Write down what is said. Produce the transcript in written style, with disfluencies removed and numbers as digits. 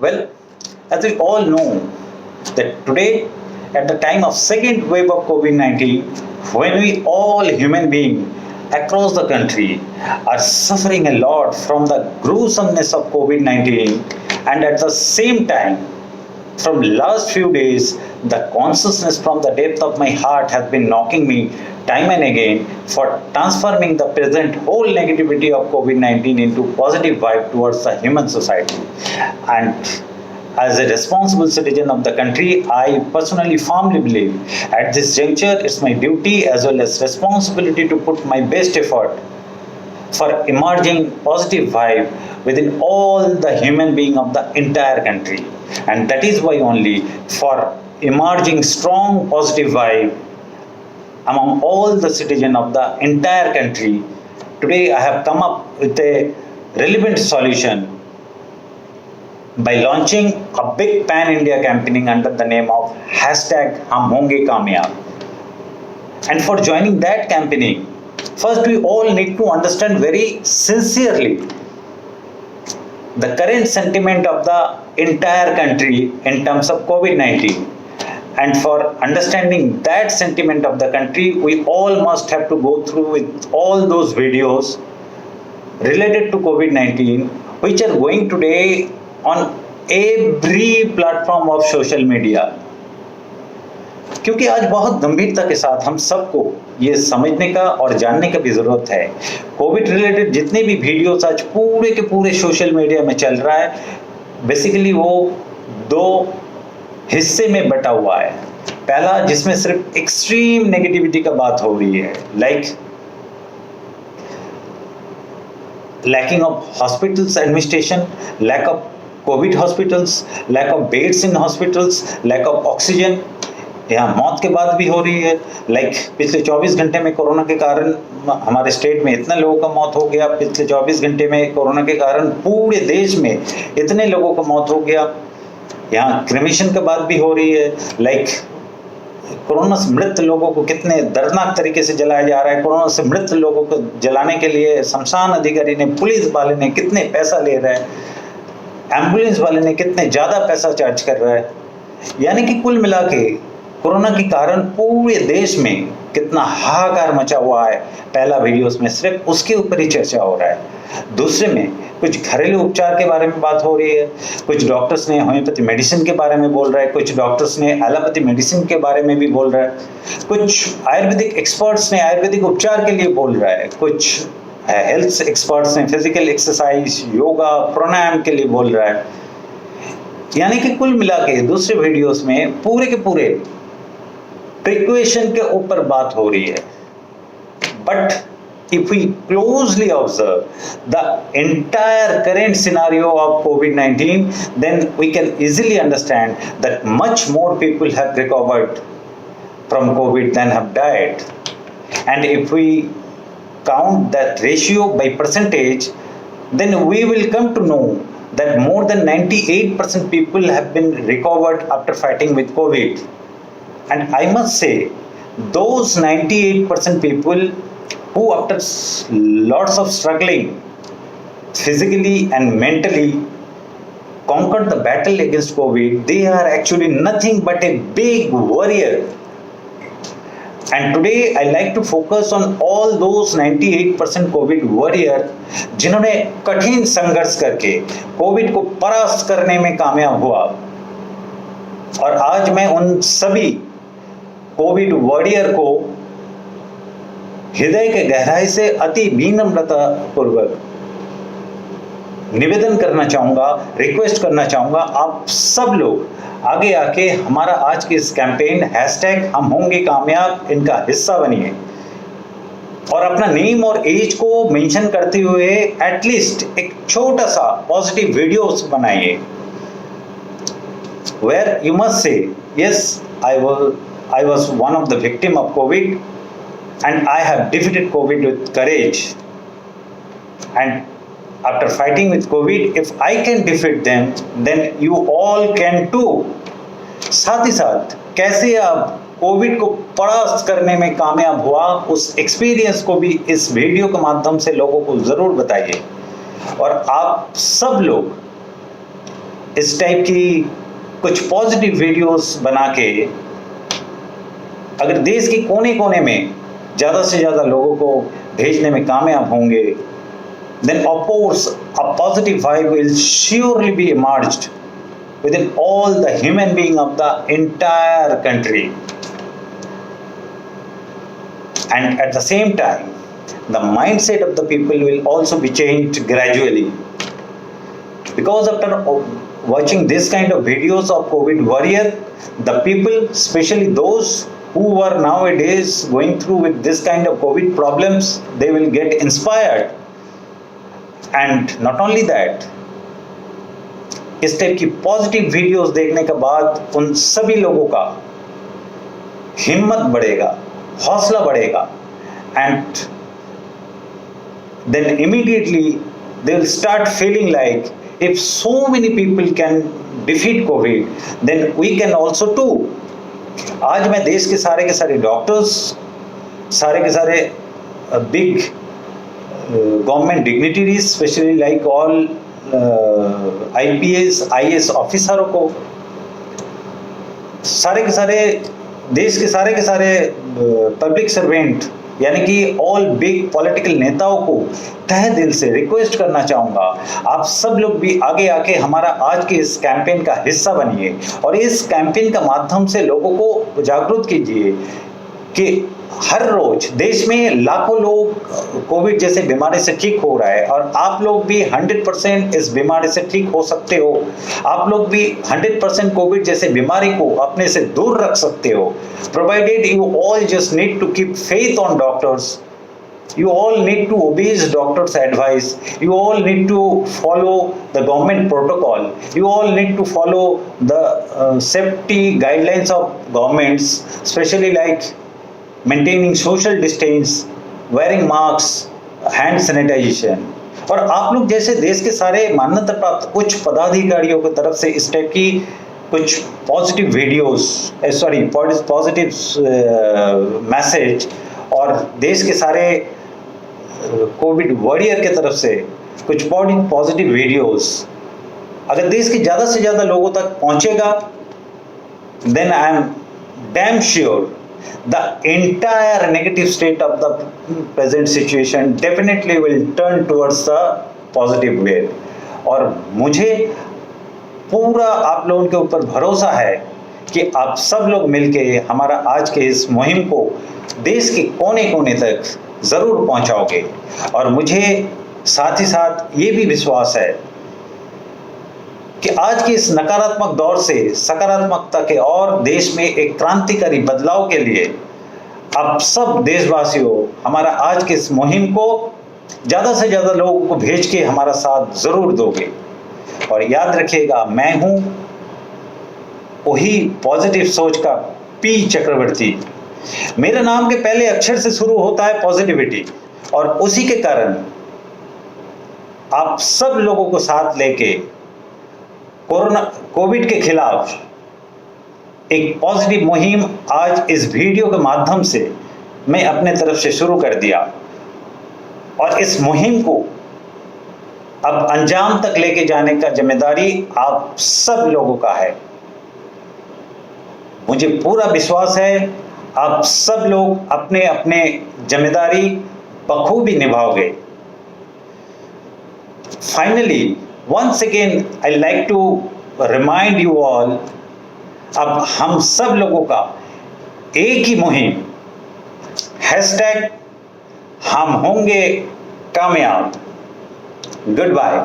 Well, as we all know, that today, at the time of second wave of COVID-19, when we all human beings across the country are suffering a lot from the gruesomeness of COVID-19, and at the same time, from last few days, the consciousness from the depth of my heart has been knocking me time and again for transforming the present whole negativity of COVID-19 into positive vibe towards the human society. And as a responsible citizen of the country, I personally firmly believe at this juncture it's my duty as well as responsibility to put my best effort for emerging positive vibe within all the human being of the entire country. And that is why only for emerging strong positive vibe among all the citizens of the entire country, today I have come up with a relevant solution by launching a big pan-India campaigning under the name of hashtag Hum Honge Kamyab. And for joining that campaigning, first we all need to understand very sincerely the current sentiment of the entire country in terms of COVID-19. And for understanding that sentiment of the country, we all must have to go through with all those videos related to COVID-19, which are going today on every platform of social media. क्योंकि आज बहुत गंभीरता के साथ हम सबको ये समझने का और जानने का भी जरूरत है, कोविड रिलेटेड जितने भी वीडियोस आज पूरे के पूरे सोशल मीडिया में चल रहा है, बेसिकली वो दो हिस्से में बटा हुआ है. पहला जिसमें सिर्फ एक्सट्रीम नेगेटिविटी का बात हो रही है, like lacking of hospitals administration, lack of COVID hospitals, lack of beds in hospitals, lack of oxygen. यहाँ मौत के बाद भी हो रही है, लाइक पिछले 24 घंटे में कोरोना के कारण हमारे स्टेट में इतने लोगों का मौत हो गया, पिछले 24 घंटे में कोरोना के कारण पूरे देश में इतने लोगों का मौत हो गया. यहाँ क्रिमेशन के बाद भी हो रही है, लाइक कोरोना से मृत लोगों को कितने दर्दनाक तरीके से जलाया जा रहा है. कोरोना से मृत लोगों को जलाने के लिए शमशान अधिकारी ने, पुलिस वाले ने कितने पैसा ले रहा है, एम्बुलेंस वाले ने कितने ज़्यादा पैसा चार्ज कर रहा है. यानी कि कुल मिला के कोरोना के कारण पूरे देश में कितना हाहाकार मचा हुआ है. पहला वीडियोस में सिर्फ उसके ऊपर ही चर्चा हो रहा है. दूसरे में कुछ घरेलू उपचार के बारे में बात हो रही है, कुछ डॉक्टर्स ने होम्योपैथी मेडिसिन के बारे में बोल रहा है, कुछ डॉक्टर्स ने एलोपैथी मेडिसिन के बारे में भी बोल रहा है, कुछ आयुर्वेदिक एक्सपर्ट्स ने आयुर्वेदिक उपचार के लिए बोल रहा है, कुछ हेल्थ एक्सपर्ट्स ने फिजिकल एक्सरसाइज, योगा, प्राणायाम के लिए बोल रहा है. यानी कि कुल मिला के दूसरे वीडियोस में पूरे के पूरे प्रिकॉशन के ऊपर बात हो रही है. But if we closely observe the entire current scenario of COVID-19, then we can easily understand that much more people have recovered from COVID than have died. And if we count that ratio by percentage, then we will come to know that more than 98% people have been recovered after fighting with COVID. And I must say, those 98% people who after lots of struggling physically and mentally conquered the battle against COVID, they are actually nothing but a big warrior. And today I like to focus on all those 98% COVID warrior जिन्होंने कठिन संघर्ष करके Covid को परास्त करने में कामयाब हुआ. और आज मैं उन सभी कोविड वॉरियर को हृदय के गहराई से अति विनम्रता पूर्वक निवेदन करना चाहूँगा, रिक्वेस्ट करना चाहूँगा, आप सब लोग आगे आके हमारा आज के इस कैंपेन हैशटैग हम होंगे कामयाब इनका हिस्सा बनिए और अपना नेम और एज को मेंशन करते हुए एटलीस्ट एक छोटा सा पॉजिटिव वीडियोस बनाइए where you must say, yes, I was one of the victim of COVID and I have defeated COVID with courage. And after fighting with COVID, if I can defeat them, then you all can too. साथ ही साथ कैसे आप Covid को परास्त करने में कामयाब हुआ, उस एक्सपीरियंस को भी इस वीडियो के माध्यम से लोगों को जरूर बताइए. और आप सब लोग इस टाइप की कुछ पॉजिटिव वीडियोस बना के अगर देश के कोने कोने में ज़्यादा से ज़्यादा लोगों को भेजने में कामयाब होंगे, then of course a positive vibe will surely be emerged within all the human being of the entire country. And at the same time, the mindset of the people will also be changed gradually. Because after watching this kind of videos of COVID warrior, the people, especially those who are nowadays going through with this kind of COVID problems, they will get inspired. And not only that, इस type की positive videos देखने के बाद उन सभी लोगों का हिम्मत बढ़ेगा, हौसला बढ़ेगा, and then immediately they will start feeling like if so many people can defeat COVID, then we can also too. आज मैं देश के सारे डॉक्टर्स, सारे के सारे big government dignitaries, specially like all IPS IAS ऑफिसरों को, सारे के सारे देश के सारे पब्लिक सर्वेंट यानी कि ऑल बिग पॉलिटिकल नेताओं को तहे दिल से रिक्वेस्ट करना चाहूँगा, आप सब लोग भी आगे आके हमारा आज के इस कैंपेन का हिस्सा बनिए और इस कैंपेन का माध्यम से लोगों को जागरूक कीजिए कि हर रोज देश में लाखों लोग कोविड जैसे बीमारी से ठीक हो रहा है और आप लोग भी 100% इस बीमारी से ठीक हो सकते हो। आप लोग भी 100% कोविड जैसे बीमारी को अपने से दूर रख सकते हो, provided you all just need to keep faith on doctors, you all need to obey doctor's advice, you all need to follow the government protocol, you all need to follow the safety guidelines of governments, especially like maintaining social distance, wearing masks, hand sanitization. और आप लोग जैसे देश के सारे मान्यता प्राप्त कुछ पदाधिकारियों की तरफ से इस टाइप की कुछ पॉजिटिव वीडियोस, पॉजिटिव मैसेज और देश के सारे कोविड वॉरियर के तरफ से कुछ पॉजिटिव वीडियोस अगर देश के ज़्यादा से ज़्यादा लोगों तक पहुंचेगा, then I am damn sure the entire negative state of the present situation definitely will turn towards the positive way. और मुझे पूरा आप लोगों के ऊपर भरोसा है कि आप सब लोग मिलके हमारा आज के इस मुहिम को देश के कोने कोने तक ज़रूर पहुंचाओगे। और मुझे साथ ही साथ ये भी विश्वास है कि आज के इस नकारात्मक दौर से सकारात्मकता के और देश में एक क्रांतिकारी बदलाव के लिए आप सब देशवासियों हमारा आज के इस मुहिम को ज़्यादा से ज़्यादा लोगों को भेज के हमारा साथ ज़रूर दोगे। और याद रखिएगा, मैं हूँ वही पॉजिटिव सोच का पी चक्रवर्ती। मेरे नाम के पहले अक्षर से शुरू होता है पॉजिटिविटी और उसी के कारण आप सब लोगों को साथ लेके कोविड के खिलाफ एक पॉजिटिव मुहिम आज इस वीडियो के माध्यम से मैं अपने तरफ से शुरू कर दिया और इस मुहिम को अब अंजाम तक लेके जाने का जिम्मेदारी आप सब लोगों का है। मुझे पूरा विश्वास है आप सब लोग अपने अपने जिम्मेदारी बखूबी निभाओगे। Finally once again I like to remind you all, अब हम सब लोगों का एक ही मुहिम #हम होंगे कामयाब। Good bye.